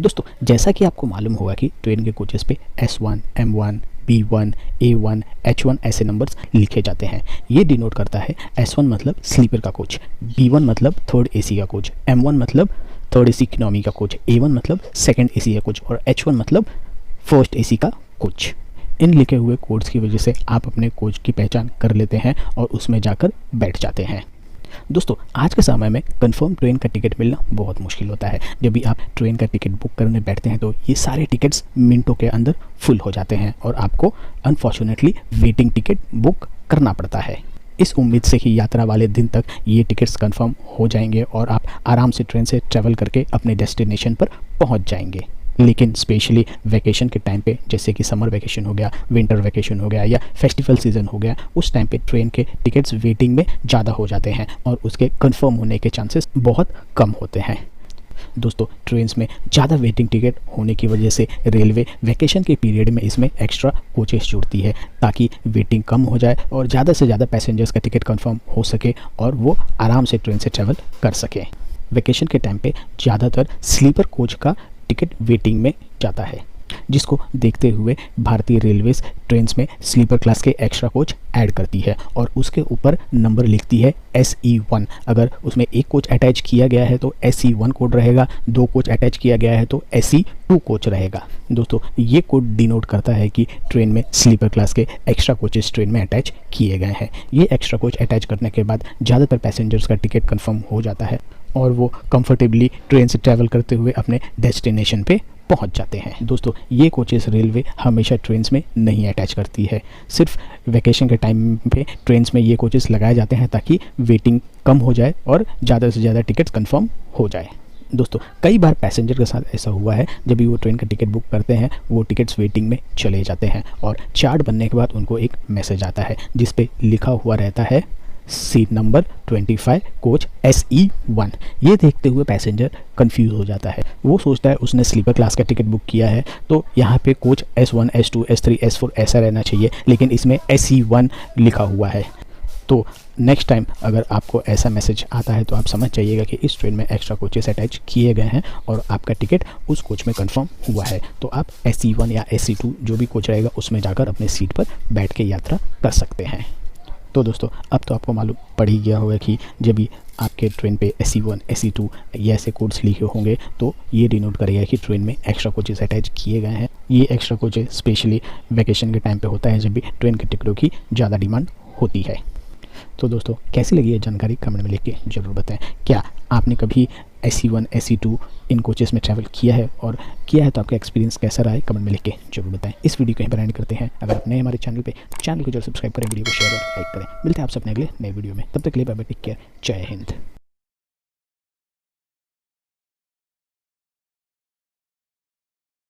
दोस्तों जैसा कि आपको मालूम होगा कि ट्रेन के कोचेस पे S1, M1, B1, A1, H1 ऐसे नंबर्स लिखे जाते हैं। ये डिनोट करता है S1 मतलब स्लीपर का कोच, B1 मतलब थर्ड एसी का कोच, M1 मतलब थर्ड एसी इकोनॉमी का कोच, A1 मतलब सेकंड एसी का कोच और H1 मतलब फर्स्ट एसी का कोच। इन लिखे हुए कोड्स की वजह से आप अपने कोच की पहचान कर लेते हैं और उसमें जाकर बैठ जाते हैं। दोस्तों आज के समय में कंफर्म ट्रेन का टिकट मिलना बहुत मुश्किल होता है। जब भी आप ट्रेन का टिकट बुक करने बैठते हैं तो ये सारे टिकट्स मिनटों के अंदर फुल हो जाते हैं और आपको अनफॉर्चुनेटली वेटिंग टिकट बुक करना पड़ता है। इस उम्मीद से कि यात्रा वाले दिन तक ये टिकट्स कंफर्म हो जाएंगे और आप आराम से ट्रेन से ट्रैवल करके अपने डेस्टिनेशन पर पहुंच जाएंगे। लेकिन स्पेशली वैकेशन के टाइम पे, जैसे कि समर वैकेशन हो गया, विंटर वैकेशन हो गया या फेस्टिवल सीज़न हो गया, उस टाइम पे ट्रेन के टिकट्स वेटिंग में ज़्यादा हो जाते हैं और उसके कंफर्म होने के चांसेस बहुत कम होते हैं। दोस्तों ट्रेन्स में ज़्यादा वेटिंग टिकट होने की वजह से रेलवे वैकेशन के पीरियड में इसमें एक्स्ट्रा कोचेस जोड़ती है ताकि वेटिंग कम हो जाए और ज़्यादा से ज़्यादा पैसेंजर्स का टिकट कंफर्म हो सके और वो आराम से ट्रेन से ट्रैवल कर सकें। वैकेशन के टाइम पे ज़्यादातर स्लीपर कोच का टिकट वेटिंग में जाता है, जिसको देखते हुए भारतीय रेलवेज ट्रेन्स में स्लीपर क्लास के एक्स्ट्रा कोच ऐड करती है और उसके ऊपर नंबर लिखती है SE1। अगर उसमें एक कोच अटैच किया गया है तो SE1 कोड रहेगा, दो कोच अटैच किया गया है तो SE2 कोच रहेगा। दोस्तों ये कोड डिनोट करता है कि ट्रेन में स्लीपर क्लास के एक्स्ट्रा कोचेस ट्रेन में अटैच किए गए हैं। ये एक्स्ट्रा कोच अटैच करने के बाद ज़्यादातर पैसेंजर्स का टिकट कन्फर्म हो जाता है और वो कंफर्टेबली ट्रेन से ट्रैवल करते हुए अपने डेस्टिनेशन पे पहुंच जाते हैं। दोस्तों ये कोचेस रेलवे हमेशा ट्रेन्स में नहीं अटैच करती है, सिर्फ वैकेशन के टाइम पे ट्रेन्स में ये कोचेस लगाए जाते हैं ताकि वेटिंग कम हो जाए और ज़्यादा से ज़्यादा टिकट्स कंफर्म हो जाए। दोस्तों कई बार पैसेंजर के साथ ऐसा हुआ है, जब भी वो ट्रेन का टिकट बुक करते हैं वो टिकट्स वेटिंग में चले जाते हैं और चार्ट बनने के बाद उनको एक मैसेज आता है जिस पे लिखा हुआ रहता है सीट नंबर 25 कोच SE1। ये देखते हुए पैसेंजर कंफ्यूज हो जाता है। वो सोचता है उसने स्लीपर क्लास का टिकट बुक किया है तो यहाँ पे coach S1, S2, S3, S4 ऐसा रहना चाहिए, लेकिन इसमें SE1 लिखा हुआ है। तो नेक्स्ट टाइम अगर आपको ऐसा मैसेज आता है तो आप समझ जाइएगा कि इस ट्रेन में एक्स्ट्रा कोचेस अटैच किए गए हैं और आपका टिकट उस कोच में कंफर्म हुआ है। तो आप SE1 या SE2 जो भी कोच रहेगा उसमें जाकर अपने सीट पर बैठ के यात्रा कर सकते हैं। तो दोस्तों अब तो आपको मालूम पड़ ही गया होगा कि जब भी आपके ट्रेन पे SE1, SE2 ये ऐसे कोड्स लिखे होंगे तो ये डिनोट करेगा कि ट्रेन में एक्स्ट्रा कोचेस अटैच किए गए हैं। ये एक्स्ट्रा कोचेस स्पेशली वैकेशन के टाइम पे होता है जब भी ट्रेन के टिकटों की ज़्यादा डिमांड होती है। तो दोस्तों कैसी लगी ये जानकारी कमेंट में लिख के ज़रूर बताएं। क्या आपने कभी SE1, SE2 इन कोचेस में ट्रैवल किया है, और किया है तो आपका एक्सपीरियंस कैसा रहा है कमेंट में लिख के ज़रूर बताएं। इस वीडियो को यहीं पर एंड करते हैं। अगर आप नए हमारे चैनल पे चैनल को जरूर सब्सक्राइब करें, वीडियो को शेयर और लाइक करें। मिलते हैं आप सब अगले नए वीडियो में, तब तक के लिए बाय बाय, टेक केयर, जय हिंद।